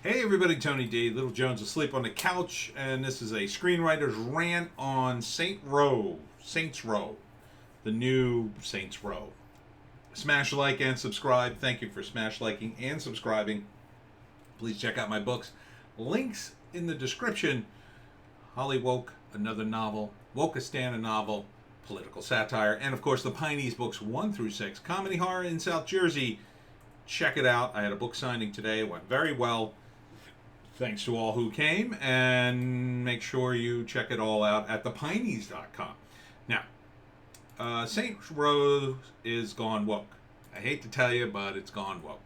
Hey everybody, Tony D. Little Jones asleep on the couch, and this is a screenwriter's rant on Saints Row, the new Saints Row. Smash like and subscribe. Thank you for smash liking and subscribing. Please check out my books. Links in the description. Hollywoke, another novel. Wokistan, a novel. Political satire, and of course the Pineys books 1 through 6. Comedy horror in South Jersey. Check it out. I had a book signing today. It went very well. Thanks to all who came, and make sure you check it all out at thepineys.com. Now, Saints Row is gone woke. I hate to tell you, but it's gone woke.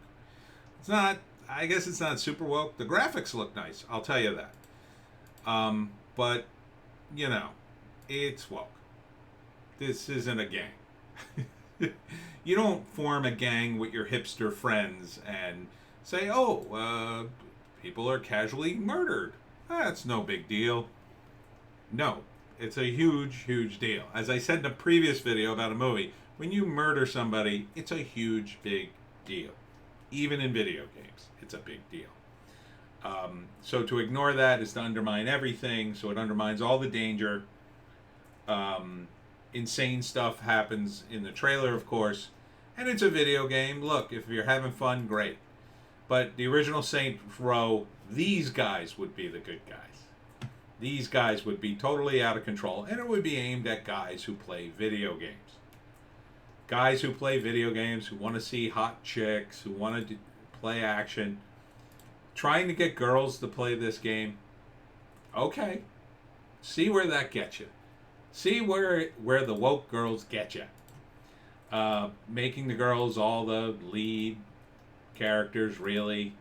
It's not, I guess it's not super woke. The graphics look nice, I'll tell you that. But, you know, it's woke. This isn't a gang. You don't form a gang with your hipster friends and say, people are casually murdered. That's no big deal. No, it's a huge, huge deal. As I said in a previous video about a movie, when you murder somebody, it's a huge, big deal. Even in video games, it's a big deal. So to ignore that is to undermine everything, so it undermines all the danger. Insane stuff happens in the trailer, of course, and it's a video game. Look, if you're having fun, great. But the original Saints Row, these guys would be the good guys. These guys would be totally out of control, and it would be aimed at guys who play video games. Guys who play video games, who want to see hot chicks, who want to play action. Trying to get girls to play this game. Okay. See where that gets you. See where the woke girls get you. Making the girls all the lead characters, really.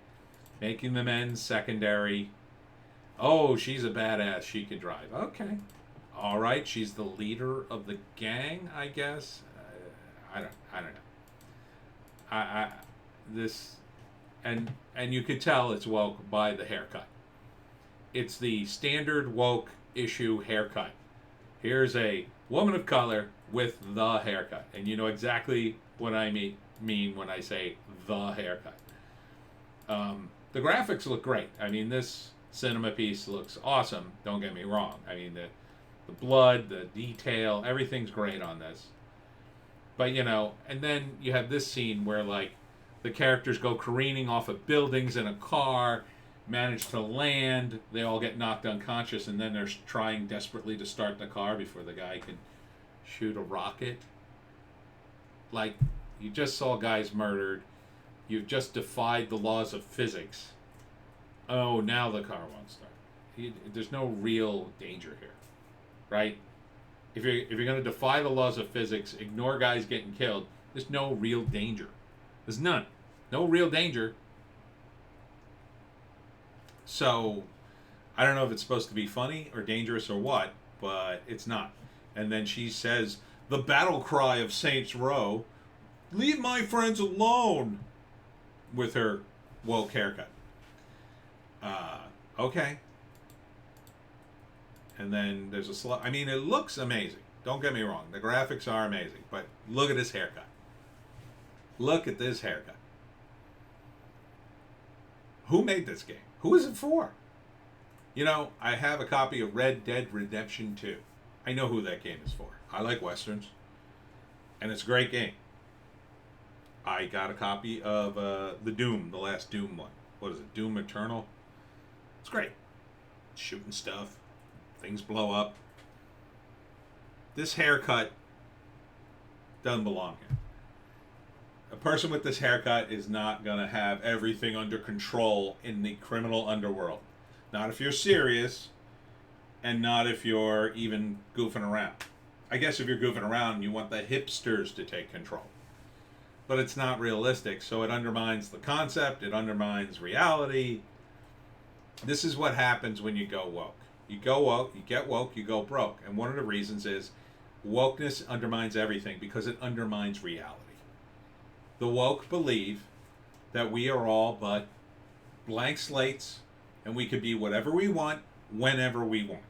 Making the men secondary. Oh, she's a badass, she can drive. Okay. All right, she's the leader of the gang, I guess. I don't know. This and you could tell it's woke by the haircut. It's the standard woke issue haircut. Here's a woman of color with the haircut, and you know exactly what I mean when I say the haircut. The graphics look great. I mean, this cinema piece looks awesome. Don't get me wrong. I mean, the blood, the detail, everything's great on this. But, you know, and then you have this scene where, like, the characters go careening off of buildings in a car, manage to land, they all get knocked unconscious, and then they're trying desperately to start the car before the guy can shoot a rocket. Like, you just saw guys murdered. You've just defied the laws of physics. Oh, now the car won't start. There's no real danger here, right? If you're going to defy the laws of physics, ignore guys getting killed, there's no real danger. There's none. No real danger. So, I don't know if it's supposed to be funny or dangerous or what, but it's not. And then she says, the battle cry of Saints Row, leave my friends alone, with her woke haircut. Okay. And then there's I mean, it looks amazing. Don't get me wrong. The graphics are amazing. But look at this haircut. Look at this haircut. Who made this game? Who is it for? You know, I have a copy of Red Dead Redemption 2. I know who that game is for. I like Westerns. And it's a great game. I got a copy of the last Doom one. What is it? Doom Eternal? It's great. Shooting stuff. Things blow up. This haircut doesn't belong here. A person with this haircut is not going to have everything under control in the criminal underworld. Not if you're serious, and not if you're even goofing around. I guess if you're goofing around, you want the hipsters to take control. But it's not realistic, so it undermines the concept, it undermines reality. This is what happens when you go woke. You go woke, you get woke, you go broke. And one of the reasons is wokeness undermines everything because it undermines reality. The woke believe that we are all but blank slates and we could be whatever we want, whenever we want.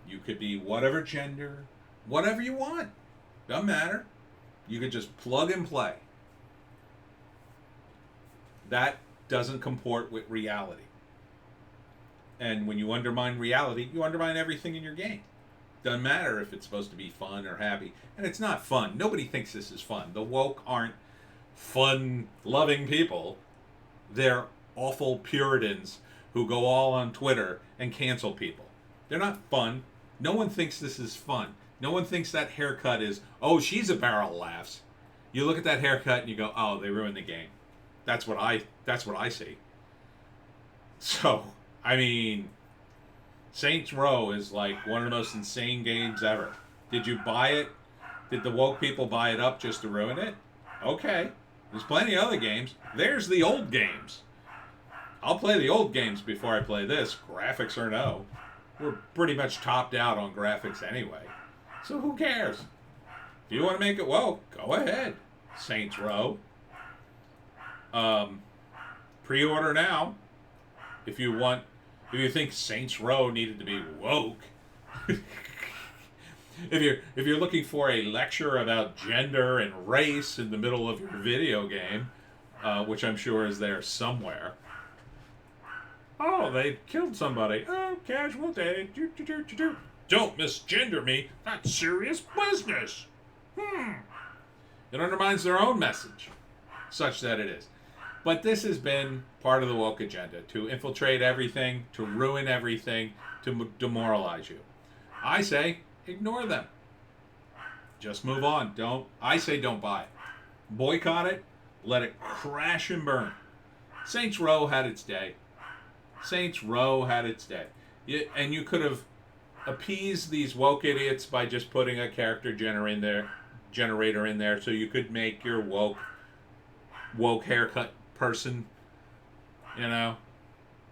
You could be whatever gender, whatever you want. Doesn't matter. You could just plug and play. That doesn't comport with reality. And when you undermine reality, you undermine everything in your game. Doesn't matter if it's supposed to be fun or happy. And it's not fun. Nobody thinks this is fun. The woke aren't fun-loving people. They're awful Puritans who go all on Twitter and cancel people. They're not fun. No one thinks this is fun. No one thinks that haircut is, oh, she's a barrel of laughs. You look at that haircut and you go, oh, they ruined the game. That's what I see. So, I mean, Saints Row is like one of the most insane games ever. Did you buy it? Did the woke people buy it up just to ruin it? Okay. There's plenty of other games. There's the old games. I'll play the old games before I play this, graphics or no. We're pretty much topped out on graphics anyway. So who cares? If you want to make it woke, go ahead. Saints Row. Pre-order now. If you think Saints Row needed to be woke. if you're looking for a lecture about gender and race in the middle of your video game, which I'm sure is there somewhere. Oh, they killed somebody. Oh, casualty. Don't misgender me. That's serious business. It undermines their own message, such that it is. But this has been part of the woke agenda, to infiltrate everything, to ruin everything, to demoralize you. I say, ignore them. Just move on. I say don't buy it. Boycott it. Let it crash and burn. Saints Row had its day. Saints Row had its day. And you could have appeased these woke idiots by just putting a character generator in there so you could make your woke haircut person, you know.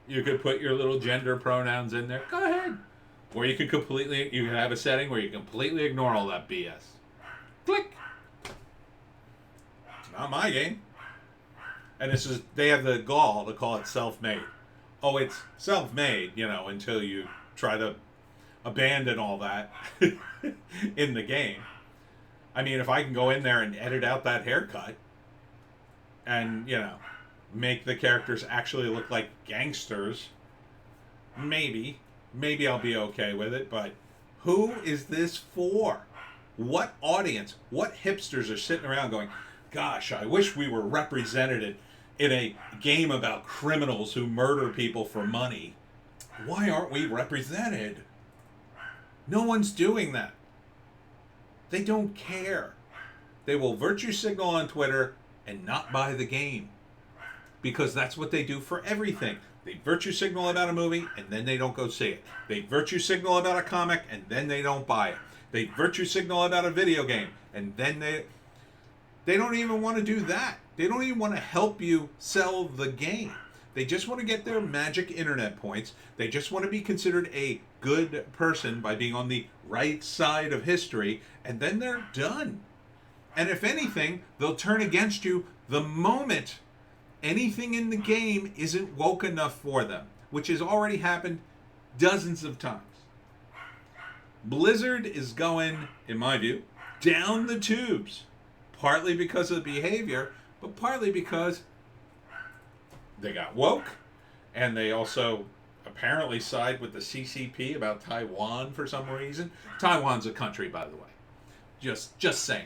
You could put your little gender pronouns in there. Go ahead. Or you can have a setting where you completely ignore all that BS. Click. It's not my game. And they have the gall to call it self-made. Oh, it's self-made, until you try to abandon all that in the game. I mean, if I can go in there and edit out that haircut and, make the characters actually look like gangsters, maybe I'll be okay with it, but who is this for? What audience, what hipsters are sitting around going, gosh, I wish we were represented in a game about criminals who murder people for money. Why aren't we represented? No one's doing that. They don't care. They will virtue signal on Twitter and not buy the game. Because that's what they do for everything. They virtue signal about a movie and then they don't go see it. They virtue signal about a comic and then they don't buy it. They virtue signal about a video game and then they don't even want to do that. They don't even want to help you sell the game. They just want to get their magic internet points. They just want to be considered a good person by being on the right side of history, and then they're done. And if anything, they'll turn against you the moment anything in the game isn't woke enough for them, which has already happened dozens of times. Blizzard is going, in my view, down the tubes. Partly because of the behavior, but partly because they got woke, and they also apparently side with the CCP about Taiwan for some reason. Taiwan's a country, by the way. Just saying.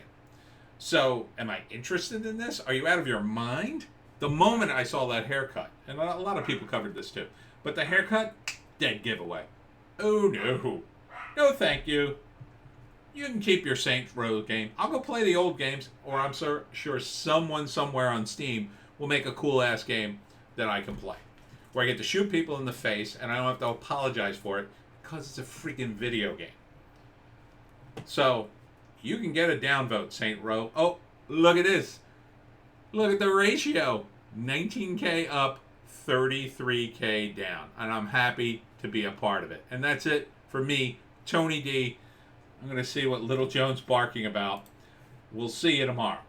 So, am I interested in this? Are you out of your mind? The moment I saw that haircut, and a lot of people covered this too, but the haircut, dead giveaway. Oh no. No thank you. You can keep your Saints Row game. I'll go play the old games, or I'm sure someone somewhere on Steam will make a cool-ass game that I can play, where I get to shoot people in the face, and I don't have to apologize for it, because it's a freaking video game. So, you can get a downvote, Saint Row. Oh, look at this. Look at the ratio. 19K up, 33K down. And I'm happy to be a part of it. And that's it for me, Tony D. I'm going to see what Little Jones barking about. We'll see you tomorrow.